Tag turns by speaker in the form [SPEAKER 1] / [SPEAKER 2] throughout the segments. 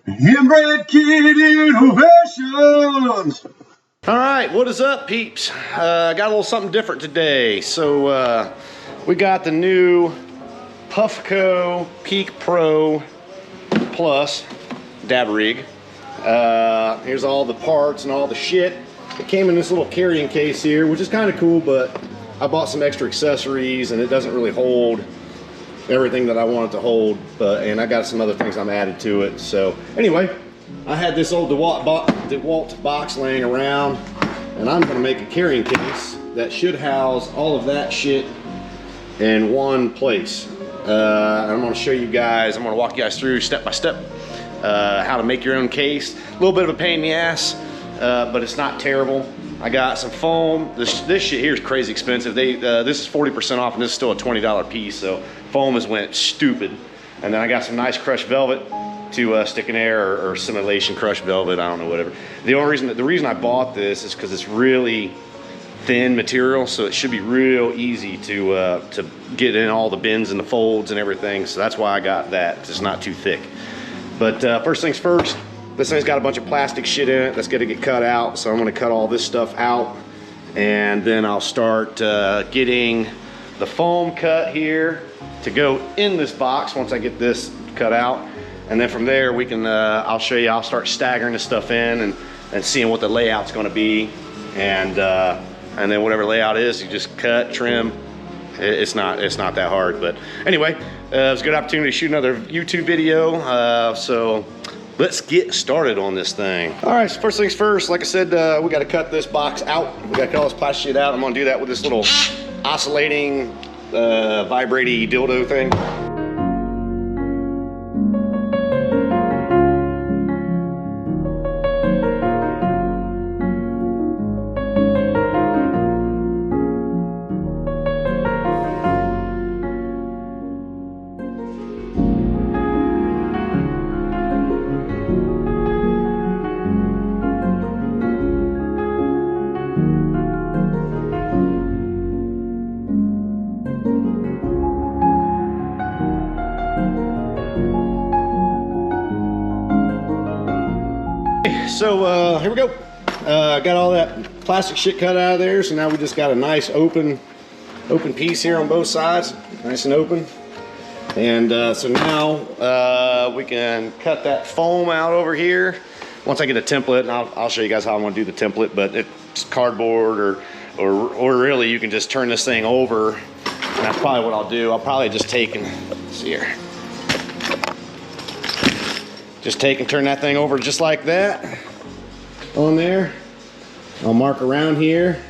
[SPEAKER 1] Inbred Kid Innovations.
[SPEAKER 2] All right, what is up, peeps? Got a little something different today. So we got the new Puffco Peak Pro Plus dab rig. Here's all the parts and all the shit. It came in this little carrying case here, which is kind of cool, but I bought some extra accessories and it doesn't really hold everything that I want it to hold, and I got some other things I'm added to it. So anyway, I had this old DeWalt box laying around, and I'm going to make a carrying case that should house all of that shit in one place. I'm going to show you guys, I'm going to walk you guys through step by step how to make your own case. A little bit of a pain in the ass, but it's not terrible. I got some foam. This shit here is crazy expensive. This is 40% off, and this is still a $20 piece, so foam has went stupid. And then I got some nice crushed velvet to stick in there, or simulation crushed velvet, I don't know, whatever. The reason I bought this is because it's really thin material, so it should be real easy to get in all the bins and the folds and everything. So that's why I got that. It's not too thick. But first things first, this thing's got a bunch of plastic shit in it that's gonna get cut out. So I'm gonna cut all this stuff out, and then I'll start getting the foam cut here to go in this box once I get this cut out. And then from there we can, I'll show you, I'll start staggering this stuff in and seeing what the layout's gonna be. And then whatever layout is, you just cut, trim. It's not that hard. But anyway, it was a good opportunity to shoot another YouTube video. So let's get started on this thing. All right, so first things first, like I said, we gotta cut this box out. We gotta cut all this plastic shit out. I'm gonna do that with this little oscillating, vibrating dildo thing. So here we go. Got all that plastic shit cut out of there, so now we just got a nice open piece here on both sides, nice and open. And so now we can cut that foam out over here. Once I get a template, and I'll show you guys how I want to do the template, but it's cardboard or really you can just turn this thing over, and that's probably what I'll do. I'll probably just take and, let's see here. Just take and turn that thing over just like that on there. I'll mark around here.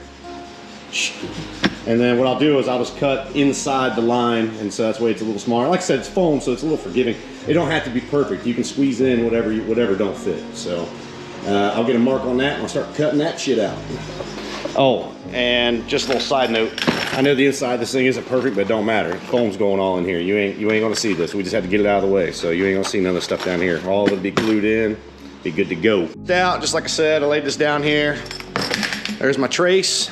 [SPEAKER 2] And then what I'll do is I'll just cut inside the line, and so that's why it's a little smaller. Like I said, it's foam, so it's a little forgiving. It don't have to be perfect. You can squeeze in whatever don't fit. So I'll get a mark on that, and I'll start cutting that shit out. Oh, and just a little side note. I know the inside of this thing isn't perfect, but it don't matter. Foam's going all in here. You ain't gonna see this. We just have to get it out of the way. So you ain't gonna see none of the stuff down here. All of it be glued in, be good to go. Out, just like I said, I laid this down here. There's my trace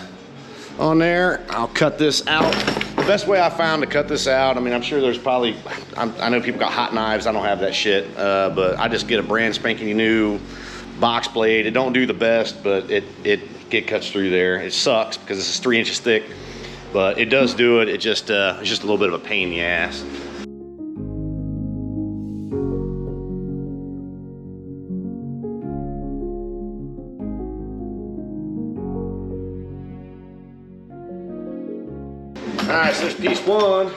[SPEAKER 2] on there. I'll cut this out. The best way I found to cut this out, I mean, I'm sure there's probably, I know people got hot knives. I don't have that shit, but I just get a brand spanking new box blade. It don't do the best, but it cuts through there. It sucks because this is 3 inches thick. But it does do it. It's just a little bit of a pain in the ass. All right, so there's piece one.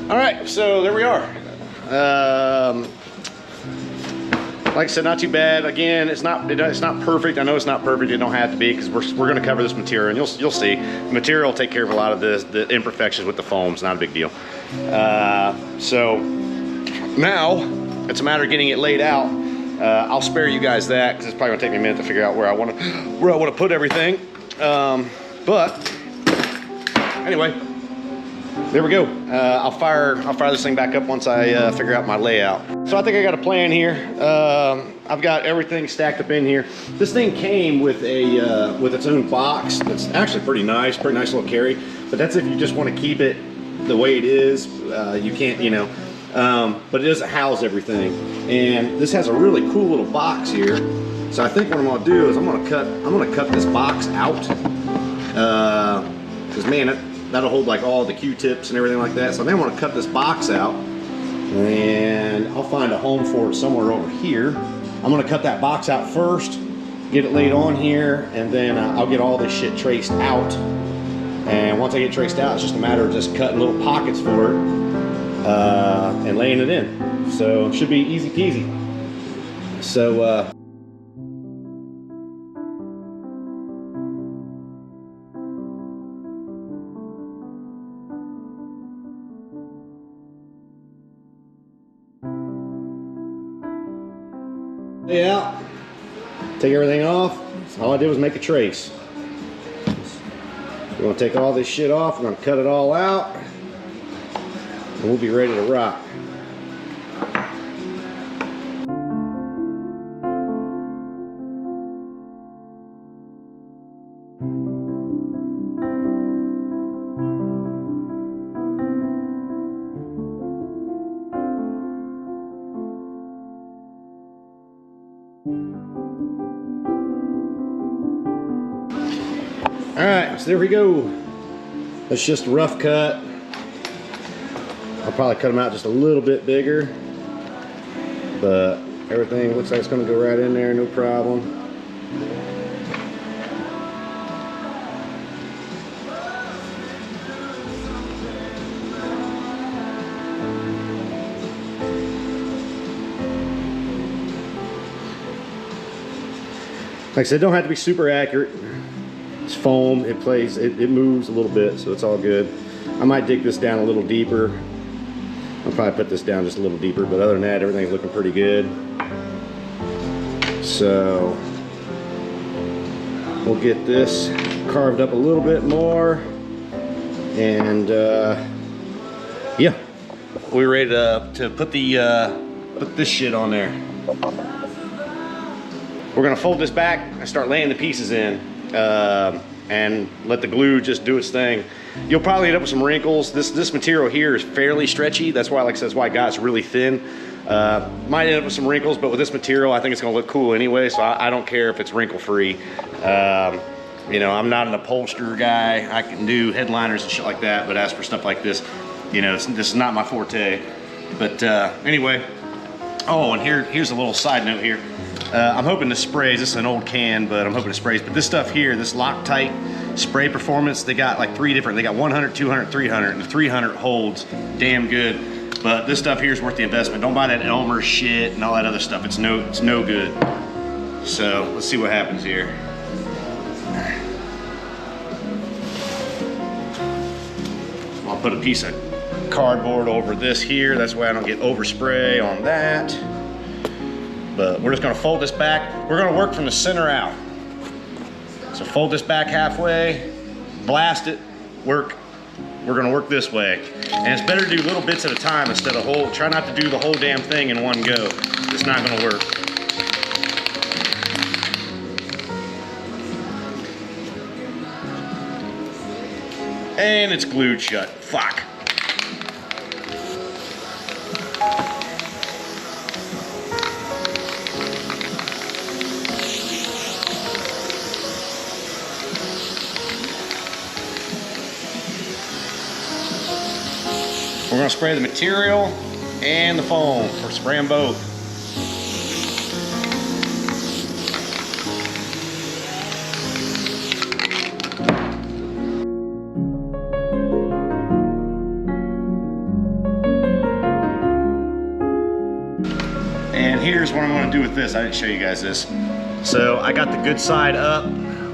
[SPEAKER 2] All right, so there we are. Like I said, not too bad. Again, it's not perfect. I know it's not perfect. It don't have to be, because we're going to cover this material, and you'll see. The material will take care of a lot of the imperfections with the foam. It's not a big deal. So now it's a matter of getting it laid out. I'll spare you guys that, because it's probably going to take me a minute to figure out where I want to put everything. But anyway, there we go. I'll fire this thing back up once I figure out my layout. So I think I got a plan here. I've got everything stacked up in here. This thing came with a with its own box. That's actually pretty nice little carry. But that's if you just want to keep it the way it is. You can't, you know. But it doesn't house everything. And this has a really cool little box here. So I think what I'm gonna do is I'm gonna cut this box out. Because man, that'll hold like all the Q-tips and everything like that. So I think I'm gonna cut this box out, and I'll find a home for it somewhere over here. I'm gonna cut that box out first, get it laid on here, and then I'll get all this shit traced out. And once I get traced out, it's just a matter of just cutting little pockets for it and laying it in. So it should be easy peasy. So yeah, take everything off. So all I did was make a trace. We're gonna take all this shit off. We're gonna cut it all out, and we'll be ready to rock. All right, so there we go. That's just a rough cut. I'll probably cut them out just a little bit bigger, but everything looks like it's gonna go right in there, no problem. Like I said, don't have to be super accurate. It's foam, it moves a little bit, so it's all good. I might dig this down a little deeper. I'll probably put this down just a little deeper, but other than that, everything's looking pretty good. So we'll get this carved up a little bit more, and yeah, we're ready to put this shit on there. We're gonna fold this back and start laying the pieces in. And let the glue just do its thing. You'll probably end up with some wrinkles. This material here is fairly stretchy. That's why, that's why I got it's really thin. Might end up with some wrinkles, but with this material, I think it's gonna look cool anyway, so I don't care if it's wrinkle free. You know, I'm not an upholsterer guy. I can do headliners and shit like that, but as for stuff like this, you know, this is not my forte. But anyway, oh, and here's a little side note here. I'm hoping to sprays, this is an old can, but I'm hoping to sprays, but this stuff here, this Loctite spray performance, they got like 3 different, they got 100, 200, 300, and the 300 holds damn good, but this stuff here is worth the investment. Don't buy that Elmer shit and all that other stuff, it's no good. So, let's see what happens here. I'll put a piece of cardboard over this here, that's why I don't get overspray on that. But we're just gonna fold this back. We're gonna work from the center out. So fold this back halfway, blast it, work. We're gonna work this way. And it's better to do little bits at a time instead of try not to do the whole damn thing in one go. It's not gonna work. And it's glued shut, fuck. We're gonna spray the material and the foam. We're spraying both. what I'm gonna do with this. I didn't show you guys this. So I got the good side up.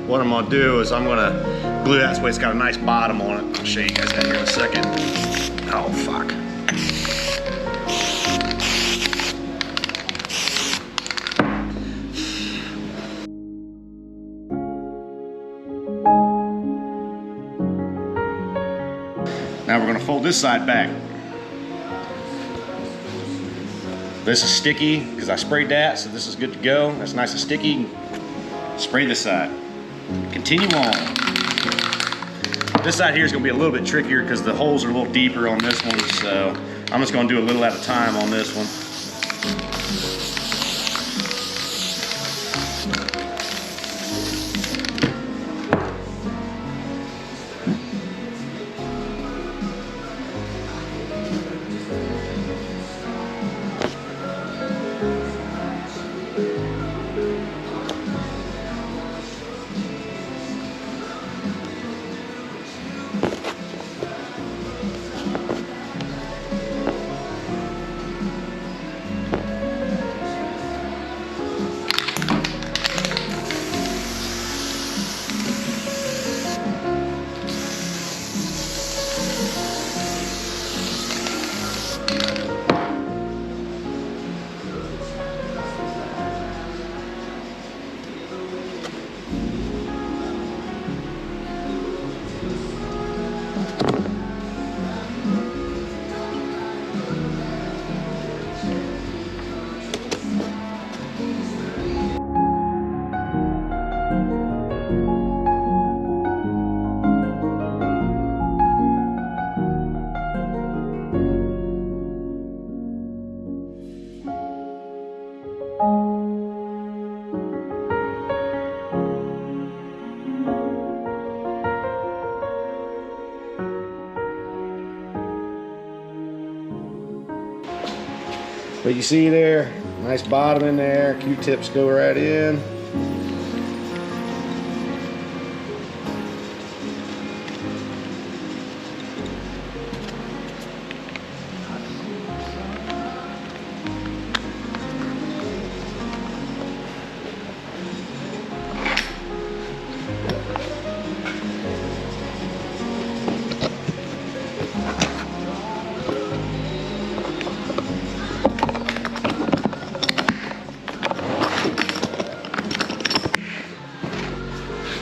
[SPEAKER 2] What I'm gonna do is I'm gonna glue that so it's got a nice bottom on it. I'll show you guys that here in a second. Oh, fuck. Now we're gonna fold this side back. This is sticky because I sprayed that, so this is good to go. That's nice and sticky. Spray this side. Continue on. This side here is gonna be a little bit trickier because the holes are a little deeper on this one, so I'm just gonna do a little at a time on this one. But you see there, nice bottom in there, Q-tips go right in.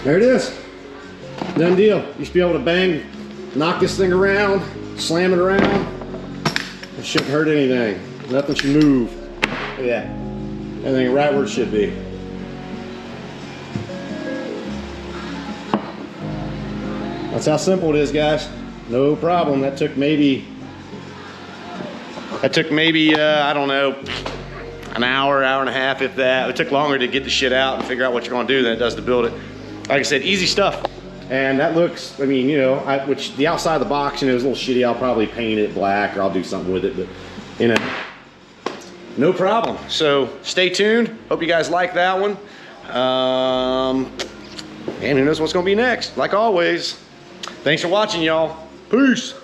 [SPEAKER 2] There it is. Done deal. You should be able to bang, knock this thing around, slam it around. It shouldn't hurt anything. Nothing should move. Look at that. Everything right where it should be. That's how simple it is, guys. No problem. That took maybe, I don't know, an hour, hour and a half, if that. It took longer to get the shit out and figure out what you're gonna do than it does to build it. Like I said, easy stuff. And that looks, I mean, you know, which the outside of the box, you know, is a little shitty. I'll probably paint it black or I'll do something with it, but you know, no problem. So stay tuned. Hope you guys like that one. And who knows what's gonna be next. Like always, thanks for watching, y'all. Peace.